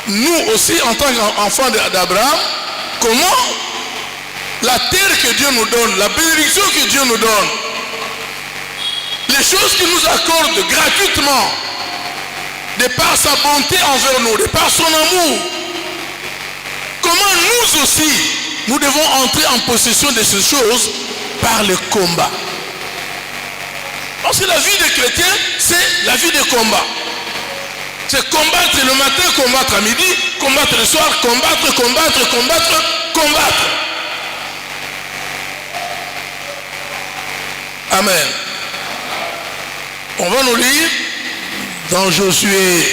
nous aussi, en tant qu'enfants d'Abraham, comment la terre que Dieu nous donne, la bénédiction que Dieu nous donne, les choses qu'il nous accorde gratuitement, de par sa bonté envers nous, de par son amour, comment nous aussi, nous devons entrer en possession de ces choses par le combat. Parce que la vie des chrétiens, c'est la vie de combat. C'est combattre le matin, combattre à midi, combattre le soir, combattre. Amen. On va nous lire dans Josué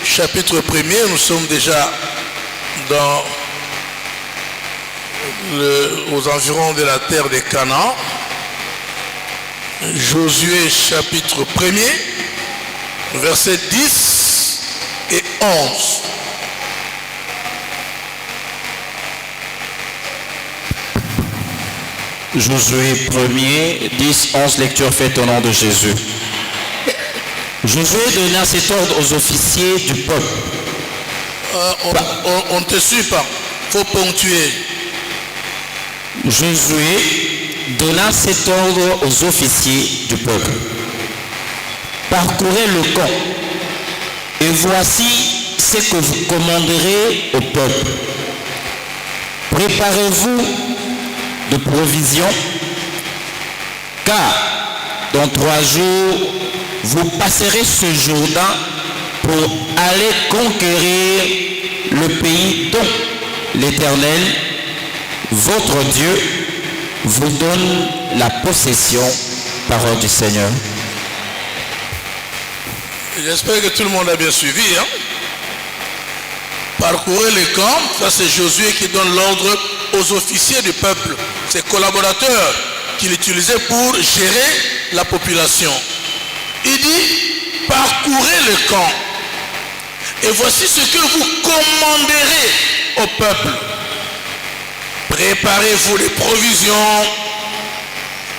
chapitre 1er, nous sommes déjà aux environs de la terre de Canaan. Josué chapitre 1er, versets 10 et 11. Josué 1er, 10, 11, lecture faite au nom de Jésus. Josué donna cet ordre aux officiers du peuple. On ne te suit pas, il faut ponctuer. Josué donna cet ordre aux officiers du peuple. Parcourez le camp, et voici ce que vous commanderez au peuple. Préparez-vous de provisions, car dans 3 jours, vous passerez ce Jourdain pour aller conquérir le pays dont l'Éternel, votre Dieu, vous donne la possession. Parole du Seigneur. J'espère que tout le monde a bien suivi. Parcourez les camps, ça c'est Josué qui donne l'ordre aux officiers du peuple, ses collaborateurs qu'il utilisait pour gérer la population. Il dit, parcourez le camp, et voici ce que vous commanderez au peuple. Préparez-vous les provisions,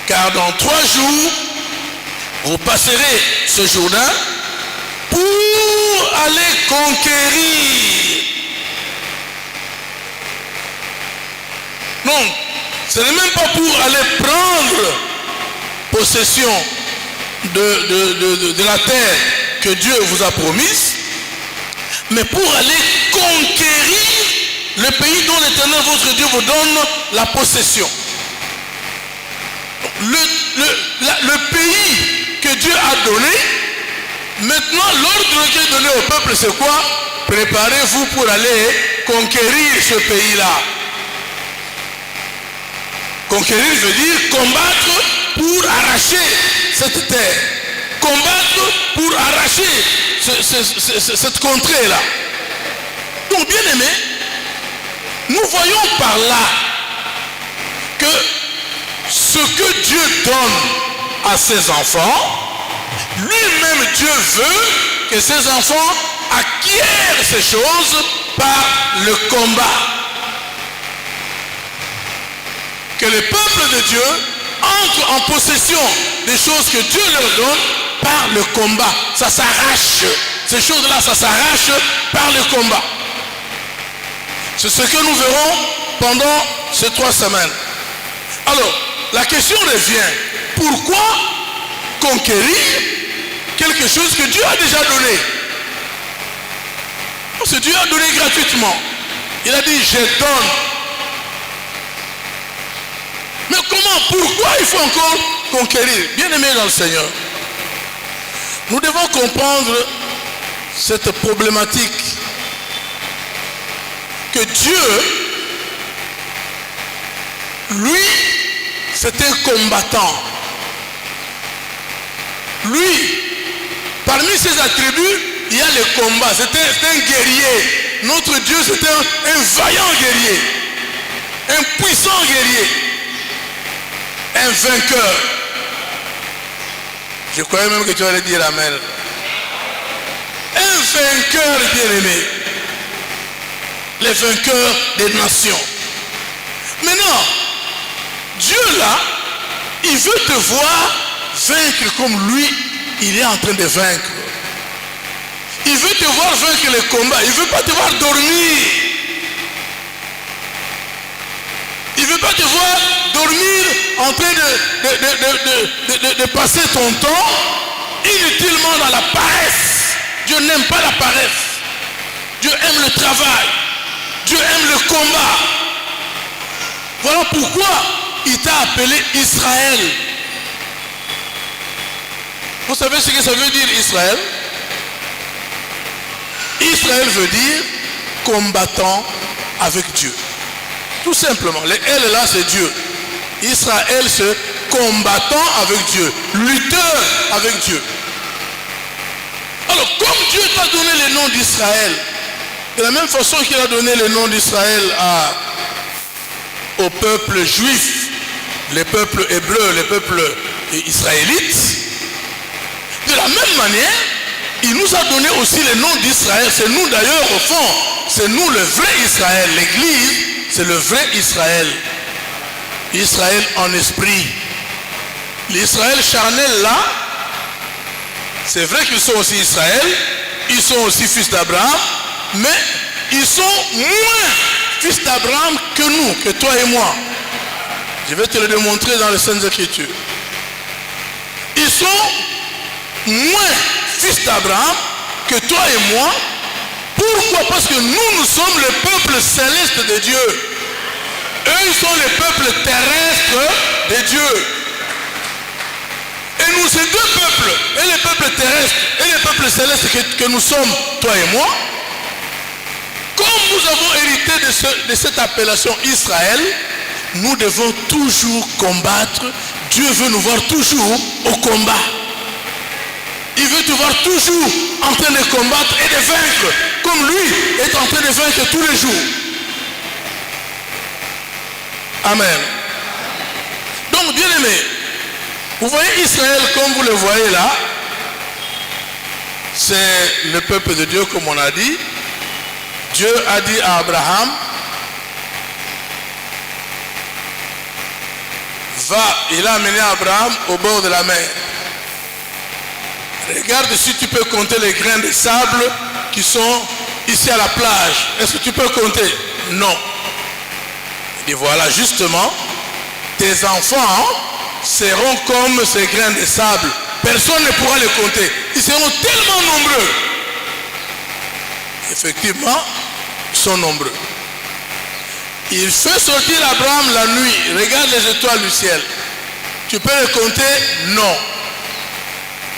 car dans 3 jours, vous passerez ce Jourdain pour aller conquérir. Non, ce n'est même pas pour aller prendre possession de la terre que Dieu vous a promise, mais pour aller conquérir le pays dont l'Éternel votre Dieu vous donne la possession. Le pays que Dieu a donné, maintenant l'ordre qui est donné au peuple c'est quoi? Préparez-vous pour aller conquérir ce pays-là. Conquérir veut dire combattre pour arracher cette terre. Combattre pour arracher cette contrée-là. Donc bien aimé, nous voyons par là que ce que Dieu donne à ses enfants, lui-même Dieu veut que ses enfants acquièrent ces choses par le combat. Que le peuple de Dieu entre en possession des choses que Dieu leur donne par le combat. Ça s'arrache. Ces choses-là, ça s'arrache par le combat. C'est ce que nous verrons pendant ces 3 semaines. Alors, la question revient. Pourquoi conquérir quelque chose que Dieu a déjà donné? Parce que Dieu a donné gratuitement. Il a dit, je donne. Mais comment? Pourquoi il faut encore conquérir? Bien-aimés dans le Seigneur, nous devons comprendre cette problématique que Dieu, lui, c'est un combattant. Lui, parmi ses attributs, il y a le combat. C'est un guerrier. Notre Dieu, c'est un vaillant guerrier. Un puissant guerrier. Un vainqueur. Je croyais même que tu allais dire amen. Un vainqueur bien-aimé. Les vainqueurs des nations. Maintenant, Dieu là, il veut te voir vaincre comme lui, il est en train de vaincre. Il veut te voir vaincre les combats. Il ne veut pas te voir dormir. Il ne veut pas te voir dormir en train de passer ton temps inutilement dans la paresse. Dieu n'aime pas la paresse. Dieu aime le travail. Dieu aime le combat. Voilà pourquoi il t'a appelé Israël. Vous savez ce que ça veut dire Israël? Israël veut dire combattant avec Dieu. Tout simplement. Le L là c'est Dieu. Israël c'est combattant avec Dieu. Lutteur avec Dieu. Alors comme Dieu t'a donné le nom d'Israël, de la même façon qu'il a donné le nom d'Israël au peuple juif, les peuples hébreux, les peuples israélites, de la même manière, il nous a donné aussi le nom d'Israël. C'est nous d'ailleurs au fond, c'est nous le vrai Israël. L'église, c'est le vrai Israël. Israël en esprit. L'Israël charnel là, c'est vrai qu'ils sont aussi Israël, ils sont aussi fils d'Abraham, mais ils sont moins fils d'Abraham que nous, que toi et moi. Je vais te le démontrer dans les Saintes Écritures. Ils sont moins fils d'Abraham que toi et moi. Pourquoi? Parce que nous sommes le peuple céleste de Dieu. Eux, ils sont les peuples terrestres de Dieu. Et nous, ces deux peuples, et les peuples terrestres et les peuples célestes que nous sommes, toi et moi, comme nous avons hérité de cette appellation Israël, nous devons toujours combattre. Dieu veut nous voir toujours au combat. Il veut te voir toujours en train de combattre et de vaincre, comme lui est en train de vaincre tous les jours. Amen. Donc, bien aimé, vous voyez Israël comme vous le voyez là, c'est le peuple de Dieu comme on a dit. Dieu a dit à Abraham, va, il a amené Abraham au bord de la mer. Regarde si tu peux compter les grains de sable qui sont ici à la plage. Est-ce que tu peux compter? Non. Et voilà, justement, tes enfants seront comme ces grains de sable. Personne ne pourra les compter. Ils seront tellement nombreux. Effectivement, ils sont nombreux. Il fait sortir Abraham la nuit. Regarde les étoiles du ciel. Tu peux les compter? Non.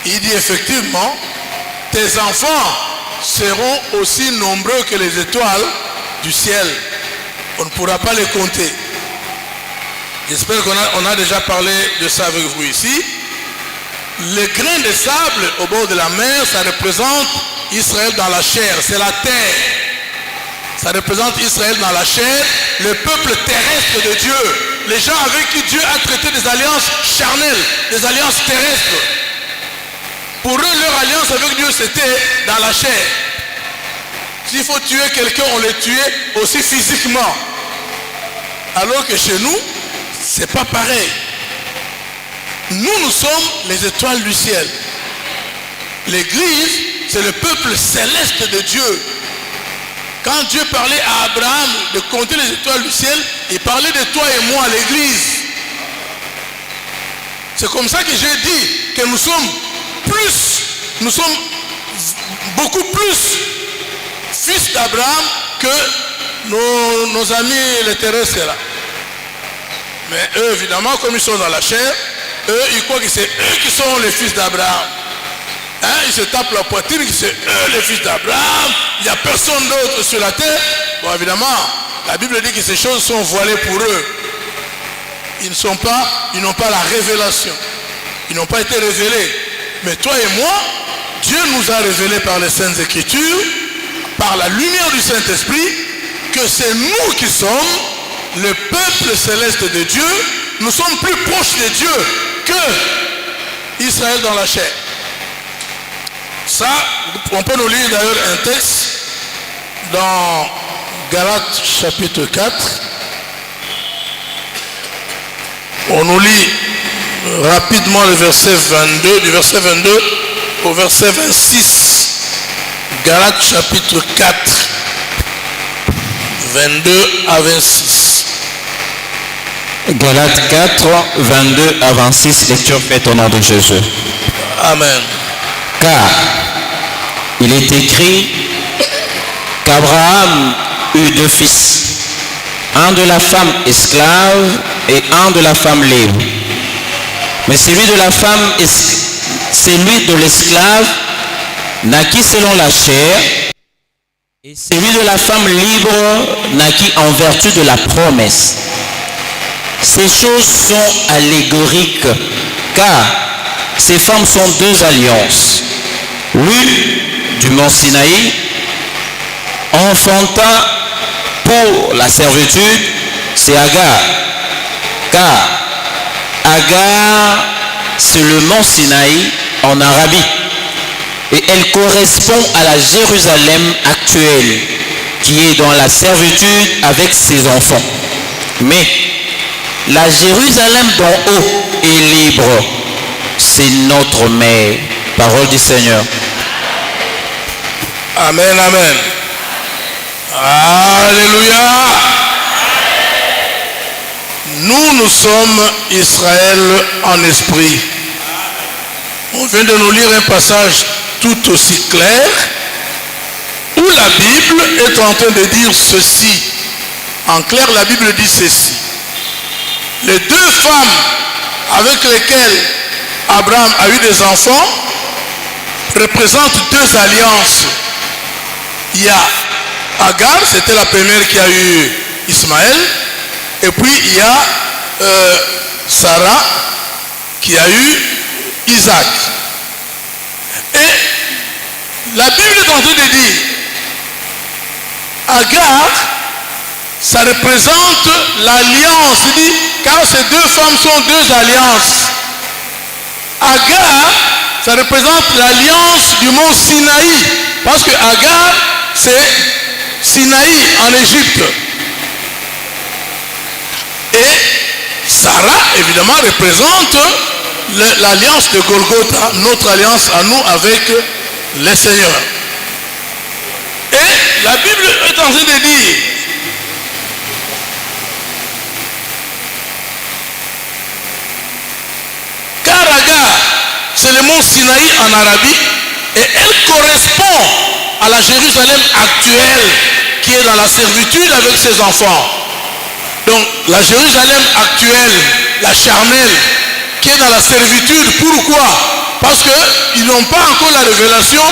Il dit effectivement, tes enfants seront aussi nombreux que les étoiles du ciel. On ne pourra pas les compter. J'espère qu'on a déjà parlé de ça avec vous ici. Les grains de sable au bord de la mer, ça représente Israël dans la chair, c'est la terre. Ça représente Israël dans la chair, le peuple terrestre de Dieu. Les gens avec qui Dieu a traité des alliances charnelles, des alliances terrestres. Pour eux, leur alliance avec Dieu, c'était dans la chair. S'il faut tuer quelqu'un, on le tuait aussi physiquement. Alors que chez nous, c'est pas pareil. Nous sommes les étoiles du ciel. L'église, c'est le peuple céleste de Dieu. Quand Dieu parlait à Abraham de compter les étoiles du ciel, il parlait de toi et moi, l'église. C'est comme ça que j'ai dit que nous sommes beaucoup plus fils d'Abraham que nos amis les terrestres là. Mais eux, évidemment, comme ils sont dans la chair, eux, ils croient que c'est eux qui sont les fils d'Abraham. Hein? Ils se tapent la poitrine, que c'est eux les fils d'Abraham. Il n'y a personne d'autre sur la terre. Bon, évidemment, la Bible dit que ces choses sont voilées pour eux. Ils n'ont pas la révélation. Ils n'ont pas été révélés. Mais toi et moi, Dieu nous a révélé par les Saintes Écritures, par la lumière du Saint-Esprit, que c'est nous qui sommes le peuple céleste de Dieu. Nous sommes plus proches de Dieu que Israël dans la chair. Ça, on peut nous lire d'ailleurs un texte dans Galates chapitre 4. On nous lit rapidement le verset 22, du verset 22 au verset 26. Galates chapitre 4, 22 à 26. Galates 4, 22 à 26, lecture faite au nom de Jésus. Amen. Car il est écrit qu'Abraham eut 2 fils, un de la femme esclave et un de la femme libre. Mais celui de l'esclave naquit selon la chair, et celui de la femme libre naquit en vertu de la promesse. Ces choses sont allégoriques, car ces femmes sont 2 alliances. L'une du mont Sinaï enfanta pour la servitude, c'est Agar, car Agar c'est le mont Sinaï en Arabie, et elle correspond à la Jérusalem actuelle qui est dans la servitude avec ses enfants. Mais la Jérusalem d'en haut est libre, c'est notre mère. Parole du Seigneur. Amen, amen. Alléluia. Nous sommes Israël en esprit. On vient de nous lire un passage tout aussi clair où la Bible est en train de dire ceci. En clair, la Bible dit ceci. Les 2 femmes avec lesquelles Abraham a eu des enfants représentent 2 alliances. Il y a Agar, c'était la première qui a eu Ismaël, et puis il y a Sarah qui a eu Isaac. Et la Bible est en train de dire Agar, ça représente l'alliance. Il dit, car ces 2 femmes sont 2 alliances. Agar, ça représente l'alliance du mont Sinaï. Parce que Agar, c'est Sinaï en Égypte. Et Sarah, évidemment, représente l'alliance de Golgotha, notre alliance à nous avec le Seigneur. Et la Bible est en train de dire, car Agar, c'est le mont Sinaï en Arabie, et elle correspond à la Jérusalem actuelle qui est dans la servitude avec ses enfants. Donc la Jérusalem actuelle, la charnelle, qui est dans la servitude, pourquoi? Parce qu'ils n'ont pas encore la révélation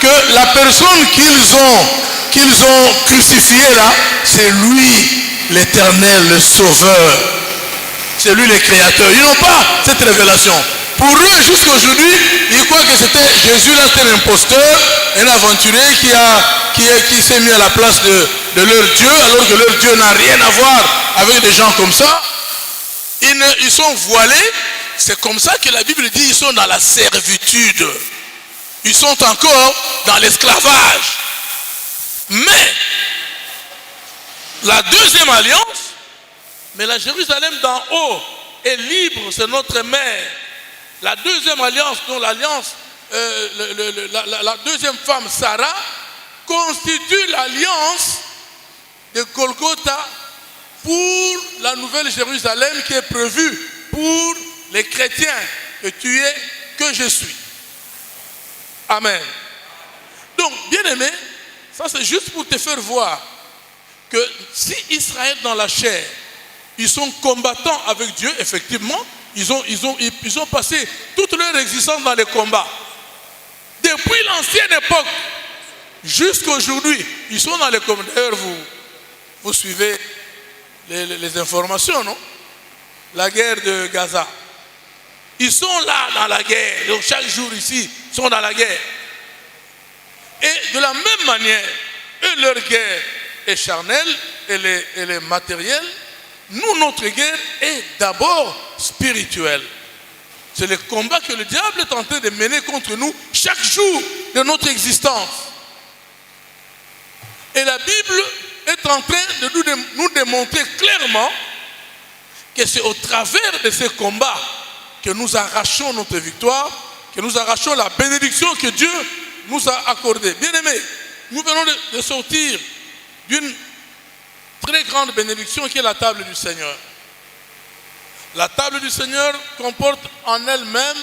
que la personne qu'ils ont crucifiée là, c'est lui l'Éternel, le Sauveur. C'est lui le Créateur. Ils n'ont pas cette révélation. Pour eux, jusqu'à aujourd'hui, ils croient que c'était Jésus là, c'était un imposteur, un aventurier qui s'est mis à la place de leur Dieu, alors que leur Dieu n'a rien à voir avec des gens comme ça. Ils sont voilés. C'est comme ça que la Bible dit ils sont dans la servitude. Ils sont encore dans l'esclavage. Mais la deuxième alliance, mais la Jérusalem d'en haut est libre, c'est notre mère. La deuxième alliance, dont l'alliance, la deuxième femme, Sarah, constitue l'alliance de Golgotha pour la nouvelle Jérusalem qui est prévue pour les chrétiens, que tu es, que je suis. Amen. Donc, bien aimé, ça c'est juste pour te faire voir que si Israël dans la chair, ils sont combattants avec Dieu, effectivement, ils ont passé toute leur existence dans les combats. Depuis l'ancienne époque jusqu'à aujourd'hui, ils sont dans les combats. D'ailleurs, vous suivez les informations, non? La guerre de Gaza. Ils sont là dans la guerre. Donc chaque jour ici, ils sont dans la guerre. Et de la même manière, eux, leur guerre est charnelle, elle est matérielle. Nous, notre guerre est d'abord spirituelle. C'est le combat que le diable est en train de mener contre nous chaque jour de notre existence. Et la Bible est en train de nous démontrer clairement que c'est au travers de ces combats que nous arrachons notre victoire, que nous arrachons la bénédiction que Dieu nous a accordée. Bien aimés, nous venons de sortir d'une très grande bénédiction qui est la table du Seigneur. La table du Seigneur comporte en elle-même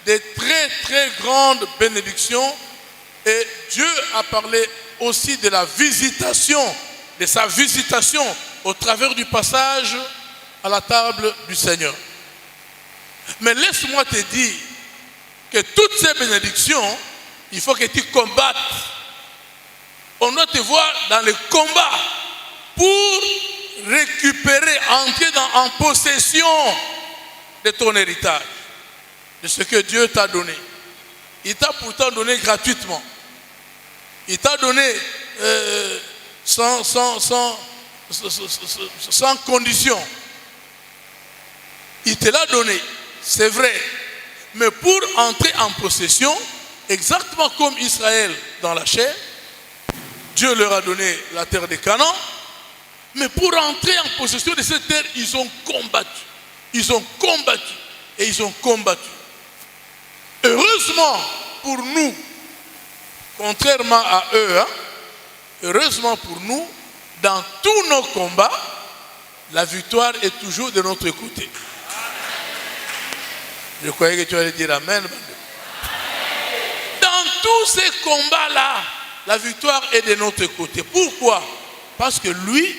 des très très grandes bénédictions et Dieu a parlé aussi de la visitation, de sa visitation au travers du passage à la table du Seigneur. Mais laisse-moi te dire que toutes ces bénédictions, il faut que tu combattes. On doit te voir dans le combat pour récupérer, entrer en possession de ton héritage, de ce que Dieu t'a donné. Il t'a pourtant donné gratuitement. Il t'a donné sans condition. Il te l'a donné, c'est vrai. Mais pour entrer en possession, exactement comme Israël dans la chair, Dieu leur a donné la terre de Canaan. Mais pour entrer en possession de cette terre, ils ont combattu. Ils ont combattu. Et ils ont combattu. Heureusement pour nous, contrairement à eux, heureusement pour nous, dans tous nos combats, la victoire est toujours de notre côté. Je croyais que tu allais dire Amen. Dans tous ces combats-là, la victoire est de notre côté. Pourquoi? Parce que lui,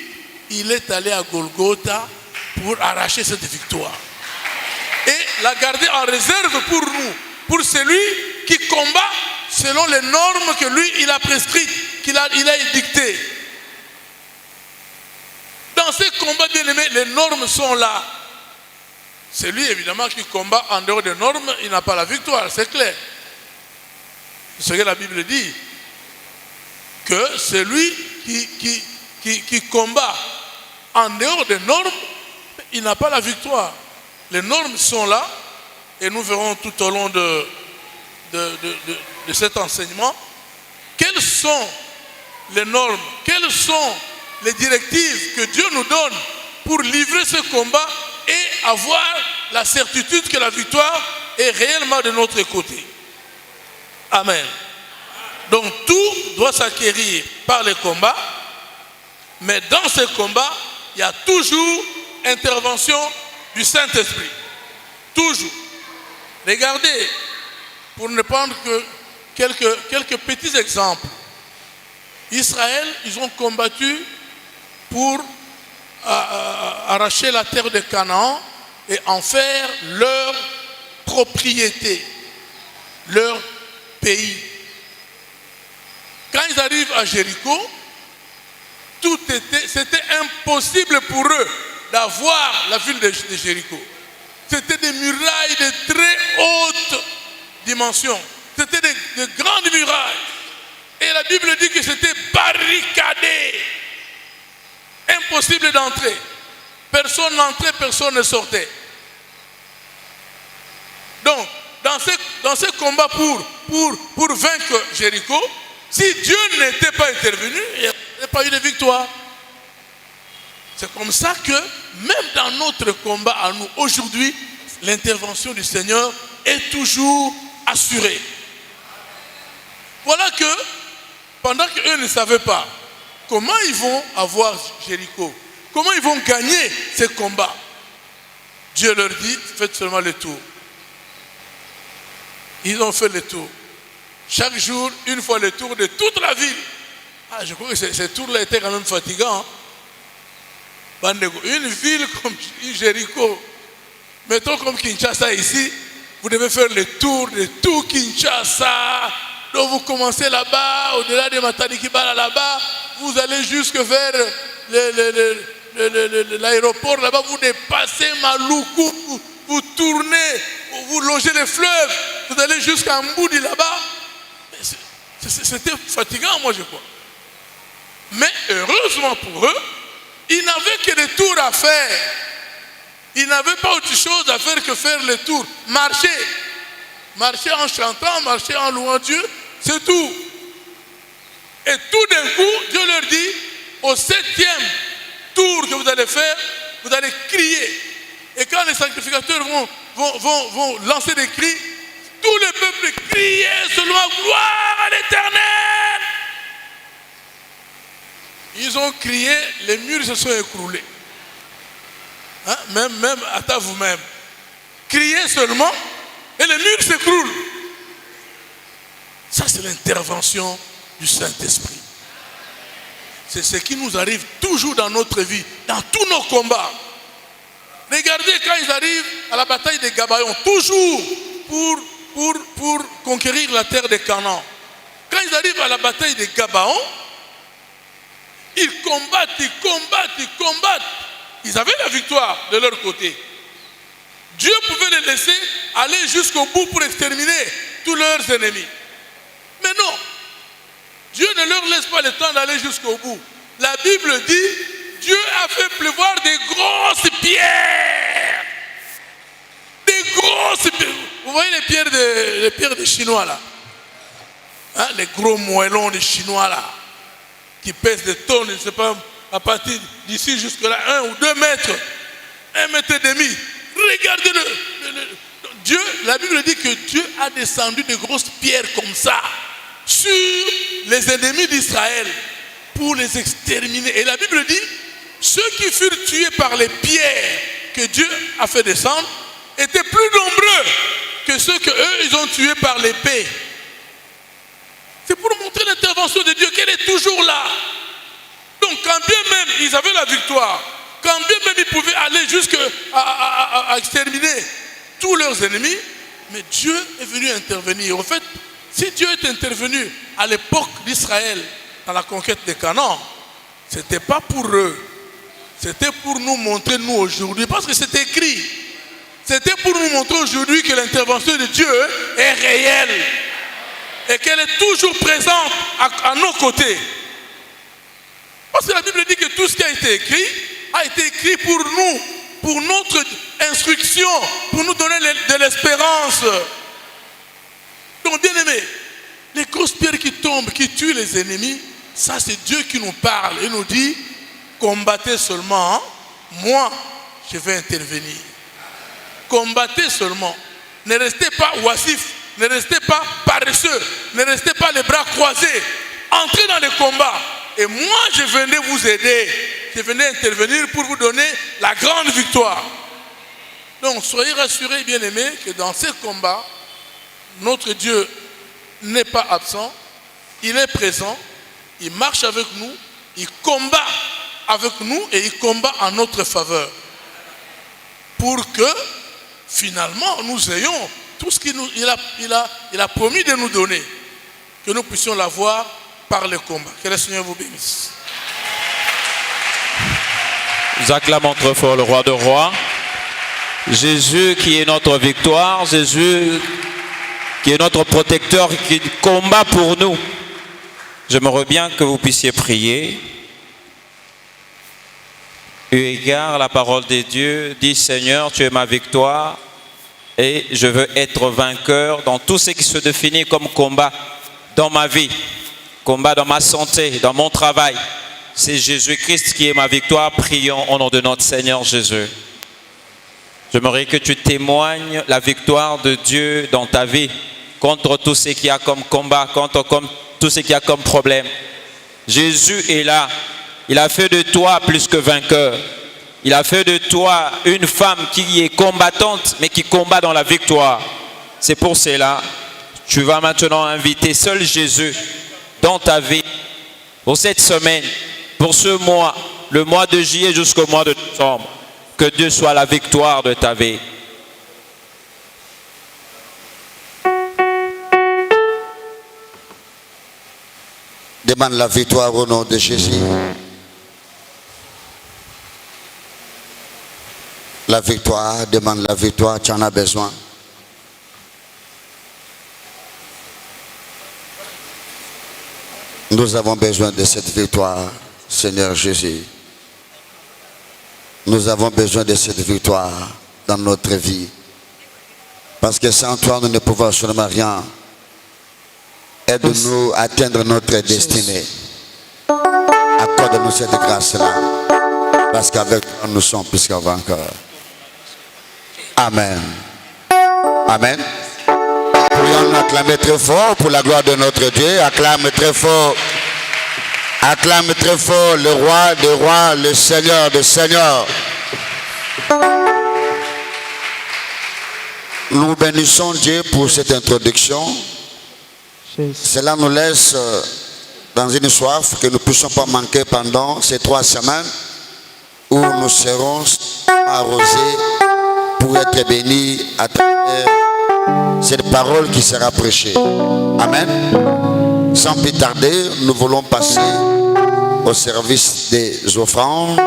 il est allé à Golgotha pour arracher cette victoire. Et la garder en réserve pour nous, pour celui qui combat selon les normes que lui, il a prescrites, qu'il a édictées. Dans ces combats, bien aimés, les normes sont là. Celui, évidemment, qui combat en dehors des normes, il n'a pas la victoire, c'est clair. C'est ce que la Bible dit. Que celui qui combat en dehors des normes, il n'a pas la victoire. Les normes sont là, et nous verrons tout au long de cet enseignement quelles sont les normes, quelles sont les directives que Dieu nous donne pour livrer ce combat et avoir la certitude que la victoire est réellement de notre côté. Amen. Donc tout doit s'acquérir par les combats, mais dans ce combat, il y a toujours intervention du Saint-Esprit. Toujours. Regardez, pour ne prendre que quelques petits exemples. Israël, ils ont combattu pour arracher la terre de Canaan et en faire leur propriété, leur pays. Quand ils arrivent à Jéricho, c'était impossible pour eux d'avoir la ville de Jéricho. C'était des murailles de très haute dimension. C'était de grandes murailles. Et la Bible dit que c'était barricadé. Impossible d'entrer. Personne n'entrait, personne ne sortait. Donc, dans ce combat pour vaincre Jéricho, si Dieu n'était pas intervenu, il n'y aurait pas eu de victoire. C'est comme ça que, même dans notre combat à nous, aujourd'hui, l'intervention du Seigneur est toujours assurée. Voilà que, pendant qu'eux ne savaient pas comment ils vont avoir Jéricho, comment ils vont gagner ces combats, Dieu leur dit, faites seulement le tour. Ils ont fait le tour. Chaque jour, une fois le tour de toute la ville. Ah, je crois que ces tours-là étaient quand même fatigants. Une ville comme Jéricho, mettons comme Kinshasa ici, vous devez faire le tour de tout Kinshasa. Donc vous commencez là-bas, au-delà de Matanikibala là-bas, vous allez jusque vers l'aéroport là-bas, vous dépassez Maluku, vous tournez, vous longez les fleuves, vous allez jusqu'à Mboudi là-bas. C'était fatigant, moi je crois. Mais heureusement pour eux, ils n'avaient que des tours à faire. Ils n'avaient pas autre chose à faire que faire les tours. Marcher. Marcher en chantant, marcher en louant Dieu, c'est tout. Et tout d'un coup, Dieu leur dit, au 7e tour que vous allez faire, vous allez crier. Et quand les sacrificateurs vont lancer des cris, tout le peuple criait seulement gloire à l'Éternel. Ils ont crié, les murs se sont écroulés. Hein? Même à vous-même. Criez seulement et les murs s'écroulent. Ça, c'est l'intervention du Saint-Esprit. C'est ce qui nous arrive toujours dans notre vie, dans tous nos combats. Regardez quand ils arrivent à la bataille des Gabaon, toujours pour conquérir la terre de Canaan. Quand ils arrivent à la bataille des Gabaon, ils combattent. Ils avaient la victoire de leur côté. Dieu pouvait les laisser aller jusqu'au bout pour exterminer tous leurs ennemis. Mais non, Dieu ne leur laisse pas le temps d'aller jusqu'au bout. La Bible dit, Dieu a fait pleuvoir des grosses pierres. Des grosses pierres. Vous voyez les pierres des Chinois là, hein, les gros moellons des Chinois là, qui pèsent des tonnes, je ne sais pas, à partir d'ici jusque là, 1 ou 2 mètres, 1,5 mètre. Regardez-le. Dieu, la Bible dit que Dieu a descendu de grosses pierres comme ça sur les ennemis d'Israël pour les exterminer. Et la Bible dit, ceux qui furent tués par les pierres que Dieu a fait descendre étaient plus nombreux que ceux que eux ils ont tués par l'épée. C'est pour montrer l'intervention de Dieu qu'elle est toujours là. Donc quand bien même ils avaient la victoire, quand bien même ils pouvaient aller jusqu'à exterminer tous leurs ennemis, mais Dieu est venu intervenir. En fait, si Dieu est intervenu à l'époque d'Israël dans la conquête de Canaan, ce n'était pas pour eux. C'était pour nous montrer, nous aujourd'hui, parce que c'est écrit. C'était pour nous montrer aujourd'hui que l'intervention de Dieu est réelle et qu'elle est toujours présente à nos côtés. Parce que la Bible dit que tout ce qui a été écrit pour nous, pour notre instruction, pour nous donner de l'espérance. Donc bien aimé, les grosses pierres qui tombent, qui tuent les ennemis, ça c'est Dieu qui nous parle et nous dit, combattez seulement, hein? Moi je vais intervenir. Combattez seulement. Ne restez pas oisifs, ne restez pas paresseux, ne restez pas les bras croisés. Entrez dans le combat. Et moi je venais vous aider. Je venais intervenir pour vous donner la grande victoire. Donc soyez rassurés, bien-aimés, que dans ces combats, notre Dieu n'est pas absent, il est présent, il marche avec nous, il combat avec nous et il combat en notre faveur. Pour que finalement nous ayons tout ce qu'il a promis de nous donner, que nous puissions l'avoir par le combat. Que le Seigneur vous bénisse. Nous acclamons très fort le roi de rois. Jésus qui est notre victoire, Jésus qui est notre protecteur, qui combat pour nous. J'aimerais bien que vous puissiez prier. Eu égard à la parole de Dieu, dit Seigneur, tu es ma victoire et je veux être vainqueur dans tout ce qui se définit comme combat dans ma vie, combat dans ma santé, dans mon travail. C'est Jésus-Christ qui est ma victoire. Prions au nom de notre Seigneur Jésus. J'aimerais que tu témoignes la victoire de Dieu dans ta vie contre tout ce qu'il y a comme combat, contre tout ce qu'il y a comme problème. Jésus est là. Il a fait de toi plus que vainqueur. Il a fait de toi une femme qui est combattante, mais qui combat dans la victoire. C'est pour cela, tu vas maintenant inviter seul Jésus dans ta vie pour cette semaine, pour ce mois, le mois de juillet jusqu'au mois de décembre. Que Dieu soit la victoire de ta vie. Demande la victoire au nom de Jésus. La victoire, demande la victoire, tu en as besoin. Nous avons besoin de cette victoire, Seigneur Jésus. Nous avons besoin de cette victoire dans notre vie. Parce que sans toi, nous ne pouvons absolument rien. Aide-nous à atteindre notre destinée. Accorde-nous cette grâce-là. Parce qu'avec toi, nous sommes plus qu'un vainqueur. Amen. Amen. Pourrions-nous acclamer très fort pour la gloire de notre Dieu. Acclame très fort Acclame très fort le roi des rois, le Seigneur des seigneurs. Nous bénissons Dieu pour cette introduction. Cela nous laisse dans une soif que nous ne puissions pas manquer pendant ces 3 semaines où nous serons arrosés pour être bénis à travers cette parole qui sera prêchée. Amen. Sans plus tarder, nous voulons passer au service des offrandes.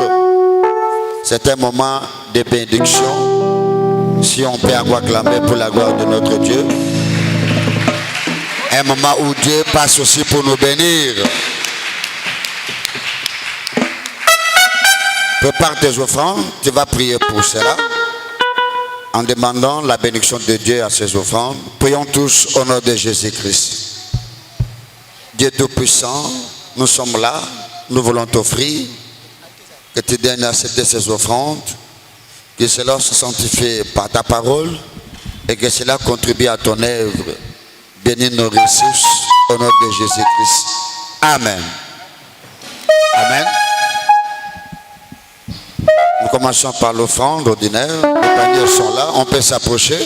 C'est un moment de bénédiction. Si on peut avoir clamé pour la gloire de notre Dieu. Un moment où Dieu passe aussi pour nous bénir. Prépare tes offrandes, tu vas prier pour cela. En demandant la bénédiction de Dieu à ces offrandes. Prions tous au nom de Jésus-Christ. Dieu Tout-Puissant, nous sommes là, nous voulons t'offrir, que tu donnes à accepter ces offrandes, que cela se sanctifie par ta parole et que cela contribue à ton œuvre. Bénis nos ressources au nom de Jésus-Christ. Amen. Amen. Nous commençons par l'offrande ordinaire. Les paniers sont là, on peut s'approcher.